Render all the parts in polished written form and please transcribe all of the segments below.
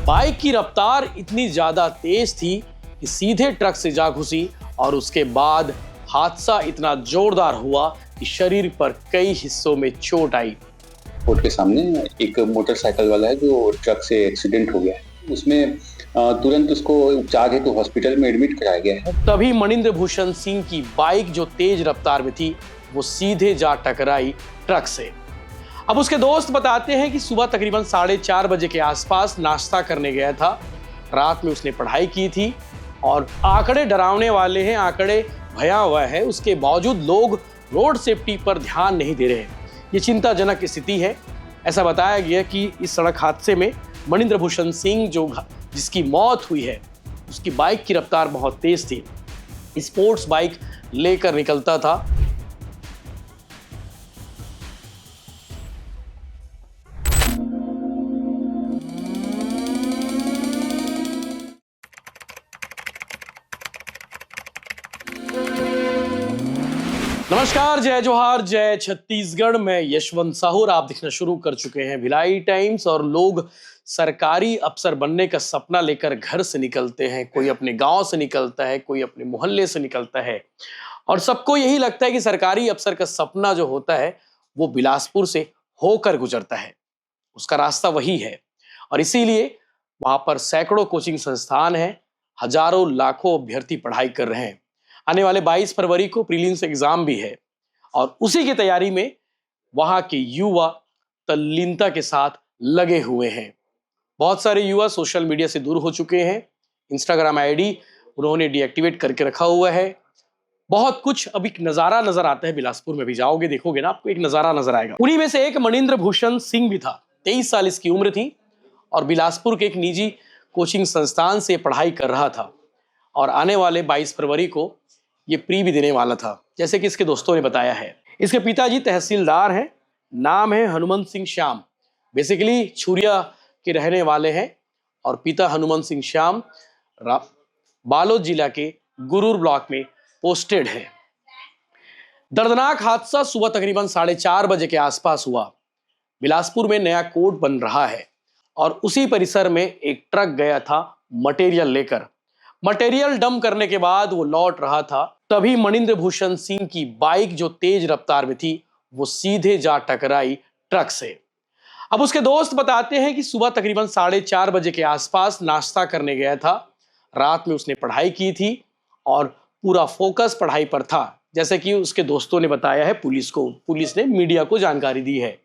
Bike की रफ्तार इतनी ज्यादा तेज थी कि सीधे ट्रक से जा घुसी और उसके बाद हादसा इतना जोरदार हुआ कि शरीर पर कई हिस्सों में चोट आई। कोर्ट के सामने एक मोटरसाइकिल वाला है जो ट्रक से एक्सीडेंट हो गया है। उसमें तुरंत उसको उपचार हेतु हॉस्पिटल में एडमिट कराया गया है। तभी मणिंद्र भूषण सिंह की बाइक जो तेज रफ्तार में थी वो सीधे जा टकराई ट्रक से। अब उसके दोस्त बताते हैं कि सुबह तकरीबन 4:30 बजे के आसपास नाश्ता करने गया था। रात में उसने पढ़ाई की थी और आंकड़े डरावने वाले हैं, आंकड़े भयावह है, उसके बावजूद लोग रोड सेफ्टी पर ध्यान नहीं दे रहे हैं। ये चिंताजनक स्थिति है। ऐसा बताया गया कि इस सड़क हादसे में मणिंद्र भूषण सिंह जिसकी मौत हुई है, उसकी बाइक की रफ्तार बहुत तेज थी। स्पोर्ट्स बाइक लेकर निकलता था। नमस्कार, जय जोहार, जय छत्तीसगढ़। मैं यशवंत साहू और आप देखना शुरू कर चुके हैं भिलाई टाइम्स। और लोग सरकारी अफसर बनने का सपना लेकर घर से निकलते हैं। कोई अपने गांव से निकलता है, कोई अपने मोहल्ले से निकलता है और सबको यही लगता है कि सरकारी अफसर का सपना जो होता है वो बिलासपुर से होकर गुजरता है। उसका रास्ता वही है और इसीलिए वहां पर सैकड़ों कोचिंग संस्थान हैं, हजारों लाखों अभ्यर्थी पढ़ाई कर रहे हैं। आने वाले 22 फरवरी को प्रीलिम्स एग्जाम भी है और उसी की तैयारी में वहां के युवा तल्लीनता के साथ लगे हुए हैं। बहुत सारे युवा सोशल मीडिया से दूर हो चुके हैं। इंस्टाग्राम आईडी उन्होंने डीएक्टिवेट करके रखा हुआ है। बहुत कुछ अब एक नजारा नजर आता है। बिलासपुर में भी जाओगे, देखोगे ना, आपको एक नजारा नजर आएगा। उन्हीं में से एक मणिंद्र भूषण सिंह भी था। 23 साल इसकी उम्र थी और बिलासपुर के एक निजी कोचिंग संस्थान से पढ़ाई कर रहा था और आने वाले 22 फरवरी को ये प्री भी देने वाला था, जैसे कि इसके दोस्तों ने बताया है। इसके पिताजी तहसीलदार हैं, नाम है हनुमंत सिंह श्याम। बेसिकली छुरिया के रहने वाले हैं और पिता हनुमंत सिंह श्याम बालोद जिला के गुरूर ब्लॉक में पोस्टेड है। दर्दनाक हादसा सुबह तकरीबन 4:30 बजे के आसपास हुआ। बिलासपुर में नया कोर्ट बन रहा है और उसी परिसर में एक ट्रक गया था मटेरियल लेकर। मटेरियल डंप करने के बाद वो लौट रहा था। तभी मणिंद्र भूषण सिंह की बाइक जो तेज रफ्तार में थी वो सीधे जा टकराई ट्रक से। अब उसके दोस्त बताते हैं कि सुबह तकरीबन 4:30 बजे के आसपास नाश्ता करने गया था। रात में उसने पढ़ाई की थी और पूरा फोकस पढ़ाई पर था, जैसे कि उसके दोस्तों ने बताया है पुलिस को। पुलिस ने मीडिया को जानकारी दी है।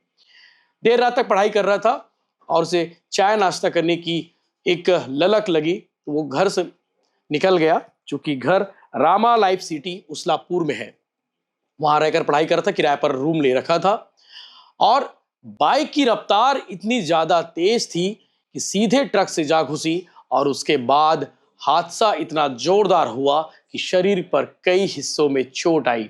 देर रात तक पढ़ाई कर रहा था और उसे चाय नाश्ता करने की एक ललक लगी तो वो घर से निकल गया। चूंकि घर रामा लाइफ सिटी उसलापुर में है, वहां रहकर पढ़ाई कर रहा था, किराए पर रूम ले रखा था और बाइक की रफ्तार इतनी ज्यादा तेज थी कि सीधे ट्रक से जा घुसी और उसके बाद हादसा इतना जोरदार हुआ कि शरीर पर कई हिस्सों में चोट आई।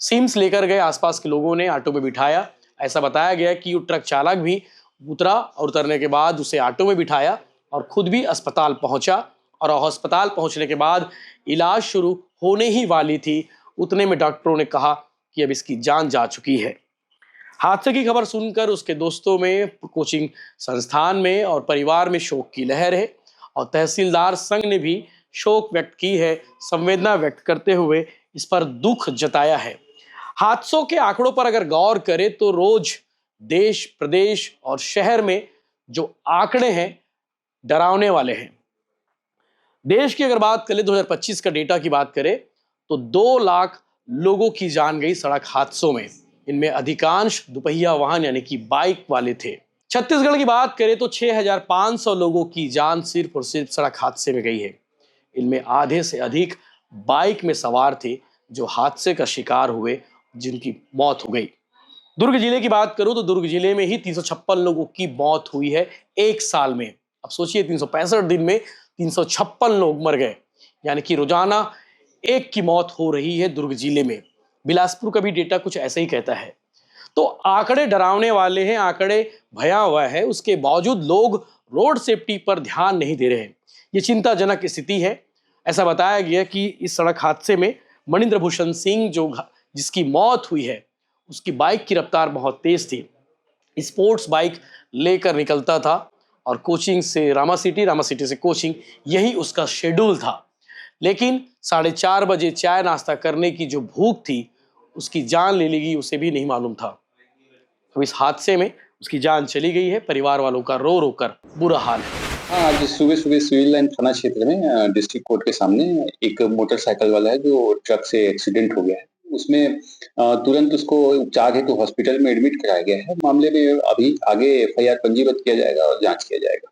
सिम्स लेकर गए, आसपास के लोगों ने ऑटो में बिठाया। ऐसा बताया गया कि वो ट्रक चालक भी उतरा और उतरने के बाद उसे ऑटो में बिठाया और खुद भी अस्पताल पहुंचा। और अस्पताल पहुंचने के बाद इलाज शुरू होने ही वाली थी, उतने में डॉक्टरों ने कहा कि अब इसकी जान जा चुकी है। हादसे की खबर सुनकर उसके दोस्तों में, कोचिंग संस्थान में और परिवार में शोक की लहर है और तहसीलदार संघ ने भी शोक व्यक्त की है, संवेदना व्यक्त करते हुए इस पर दुख जताया है। हादसों के आंकड़ों पर अगर गौर करें तो रोज देश, प्रदेश और शहर में जो आंकड़े हैं डरावने वाले हैं। देश की अगर बात करें, 2025 का डेटा की बात करें तो 2 लाख लोगों की जान गई सड़क हादसों में। इनमें अधिकांश दुपहिया वाहन यानी कि बाइक वाले थे। छत्तीसगढ़ की बात करें तो 6500 लोगों की जान सिर्फ और सिर्फ सड़क हादसे में गई है। इनमें आधे से अधिक बाइक में सवार थे जो हादसे का शिकार हुए, जिनकी मौत हो गई। दुर्ग जिले की बात करूं तो दुर्ग जिले में ही 356 लोगों की मौत हुई है एक साल में। अब सोचिए, 365 दिन में 356 लोग मर गए, यानी कि रोजाना एक की मौत हो रही है दुर्ग जिले में। बिलासपुर का भी डेटा कुछ ऐसे ही कहता है। तो आंकड़े डरावने वाले हैं, आंकड़े भयावह है, उसके बावजूद लोग रोड सेफ्टी पर ध्यान नहीं दे रहे हैं। ये चिंताजनक स्थिति है। ऐसा बताया गया कि इस सड़क हादसे में मणिंद्र भूषण सिंह जिसकी मौत हुई है, उसकी बाइक की रफ्तार बहुत तेज थी। स्पोर्ट्स बाइक लेकर निकलता था और कोचिंग से रामा सिटी से कोचिंग, यही उसका शेड्यूल था। लेकिन 4:30 बजे चाय नाश्ता करने की जो भूख थी, उसकी जान ले लेगी उसे भी नहीं मालूम था। अब इस हादसे में उसकी जान चली गई है, परिवार वालों का रो रो कर बुरा हाल है। हाँ, आज सुबह-सुबह सिविल लाइन थाना क्षेत्र में डिस्ट्रिक्ट कोर्ट के सामने एक मोटरसाइकिल वाला है जो ट्रक से एक्सीडेंट हो गया है। उसमें तुरंत उसको उपचार हेतु हॉस्पिटल में एडमिट कराया गया है। मामले में अभी आगे एफआईआर पंजीबद्ध किया जाएगा और जाँच किया जाएगा।